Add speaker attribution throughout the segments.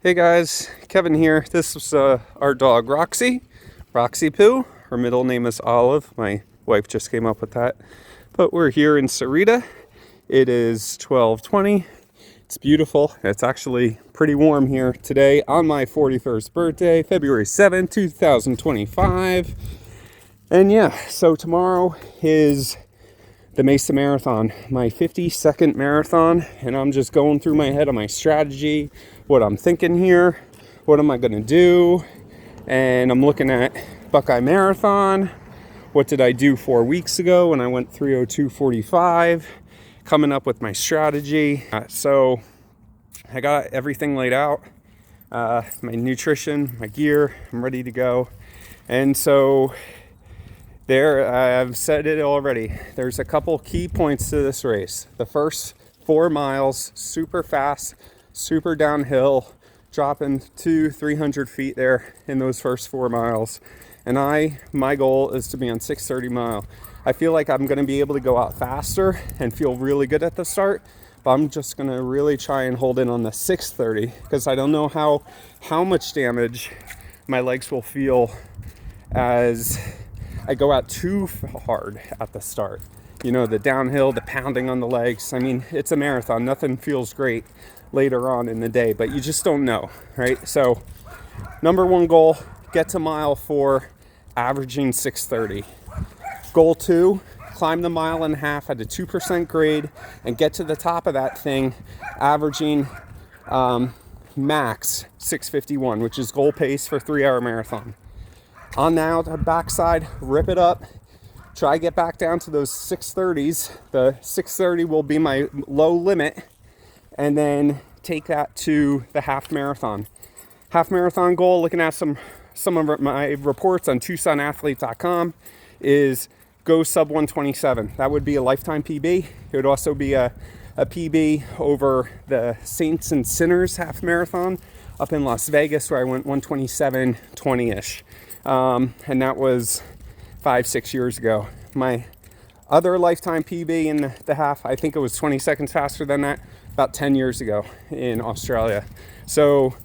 Speaker 1: Hey guys, Kevin here. This is our dog Roxy Poo. Her middle name is Olive. My wife just came up with that. But we're here in Sarita. It is 12:20. It's beautiful. It's actually pretty warm here today on my 41st birthday, February 7th, 2025. And yeah, so tomorrow is the Mesa Marathon, my 52nd marathon, and I'm just going through my head on my strategy, what I'm thinking here, what am I going to do, and I'm looking at Buckeye Marathon. What did I do 4 weeks ago when I went 3:02:45, coming up with my strategy. So I got everything laid out, my nutrition, my gear, I'm ready to go. And so I've said it already. There's a couple key points to this race. The first 4 miles, super fast, super downhill, dropping 200-300 feet there in those first 4 miles. And my goal is to be on 6:30 mile. I feel like I'm going to be able to go out faster and feel really good at the start, but I'm just going to really try and hold in on the 6:30 because I don't know how much damage my legs will feel as I go out too hard at the start. You know, the downhill, the pounding on the legs. I mean, it's a marathon. Nothing feels great later on in the day, but you just don't know, right? So, number one goal, get to mile 4, averaging 6:30. Goal 2, climb the 1.5 miles at a 2% grade and get to the top of that thing, averaging max 6:51, which is goal pace for 3-hour marathon. On now the backside, rip it up, try get back down to those 6:30s. The 6:30 will be my low limit, and then take that to the half marathon. Half marathon goal, looking at some of my reports on TucsonAthlete.com, is go sub 127. That would be a lifetime PB. It would also be a PB over the Saints and Sinners half marathon up in Las Vegas, where I went 127:20-ish. And that was 5-6 years ago. My other lifetime PB in the half, I think it was 20 seconds faster than that, about 10 years ago in Australia. So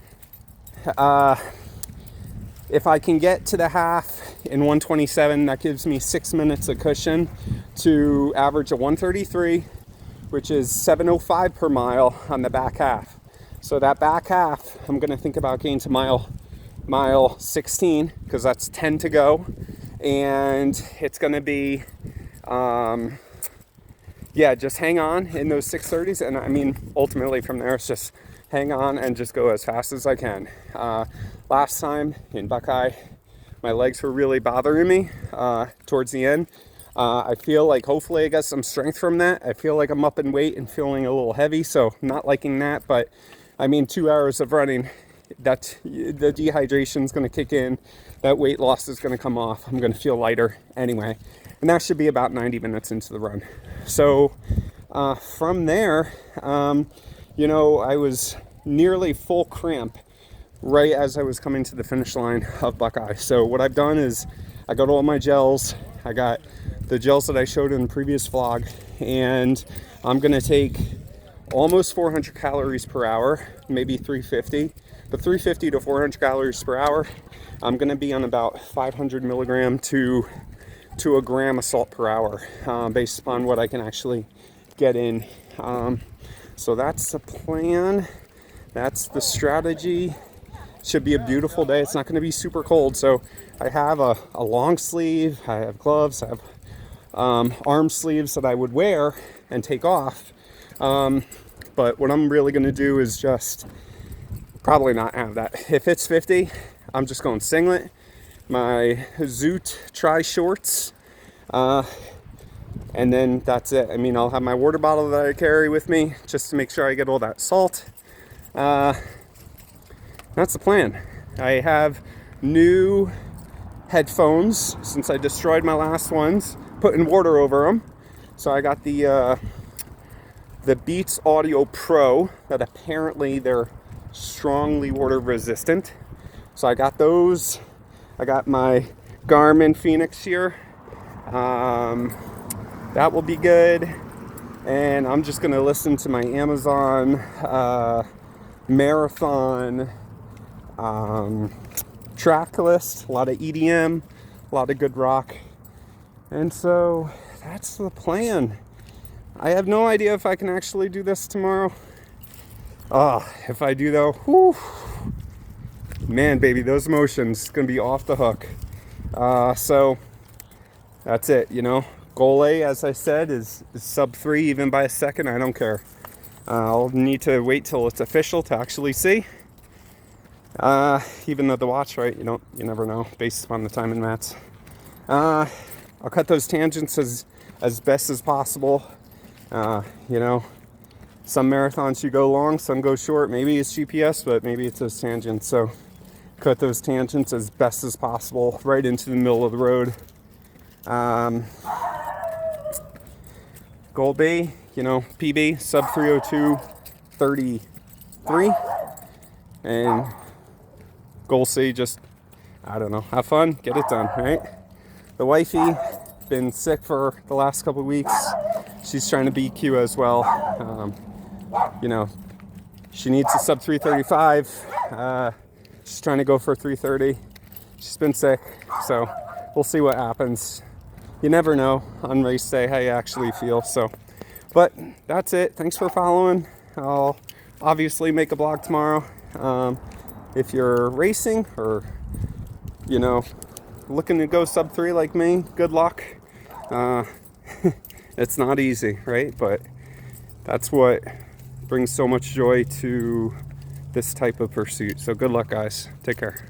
Speaker 1: if I can get to the half in 127, that gives me 6 minutes of cushion to average a 133, which is 7:05 per mile on the back half. So that back half, I'm going to think about getting to mile 16, because that's 10 to go, and it's going to be just hang on in those 6:30s, and I mean ultimately from there it's just hang on and just go as fast as I can. Last time in Buckeye, my legs were really bothering me towards the end. I feel like hopefully I got some strength from that. I feel like I'm up in weight and feeling a little heavy, so not liking that. But I mean, 2 hours of running, that the dehydration is going to kick in, that weight loss is going to come off, I'm going to feel lighter anyway, and that should be about 90 minutes into the run. So from there, I was nearly full cramp right as I was coming to the finish line of Buckeye. So what I've done is I got all my gels. I got the gels that I showed in the previous vlog, and I'm going to take almost 400 calories per hour, maybe 350, but 350 to 400 calories per hour. I'm going to be on about 500 milligram to a gram of salt per hour, based upon what I can actually get in. So that's the plan. That's the strategy. Should be a beautiful day. It's not going to be super cold. So I have a long sleeve, I have gloves, I have arm sleeves that I would wear and take off. But what I'm really going to do is just probably not have that. If it's 50, I'm just going singlet, my Zoot tri-shorts, and then that's it. I mean, I'll have my water bottle that I carry with me just to make sure I get all that salt. That's the plan. I have new headphones since I destroyed my last ones, putting water over them. So I got the Beats Audio Pro, that apparently they're strongly water resistant. So I got those. I got my Garmin Phoenix here. That will be good. And I'm just going to listen to my Amazon Marathon track list, a lot of EDM, a lot of good rock. And so that's the plan. I have no idea if I can actually do this tomorrow. If I do though, whew, man, baby, those emotions gonna be off the hook. So that's it, you know. Goal A, as I said, is sub 3, even by a second. I don't care. I'll need to wait till it's official to actually see. Even though the watch, right? You never know, based upon the time and mats. I'll cut those tangents as best as possible. You know, some marathons you go long, some go short. Maybe it's GPS, but maybe it's those tangents. So cut those tangents as best as possible, right into the middle of the road. Goal B, you know, PB, sub 302.33. And goal C, just, I don't know, have fun, get it done, right? The wifey, been sick for the last couple of weeks. She's trying to BQ as well. You know, she needs a sub 335. She's trying to go for 330. She's been sick, so we'll see what happens. You never know on race day how you actually feel. So, but that's it. Thanks for following. I'll obviously make a blog tomorrow. If you're racing or, you know, looking to go sub 3 like me, good luck. It's not easy, right? But that's what brings so much joy to this type of pursuit. So good luck, guys. Take care.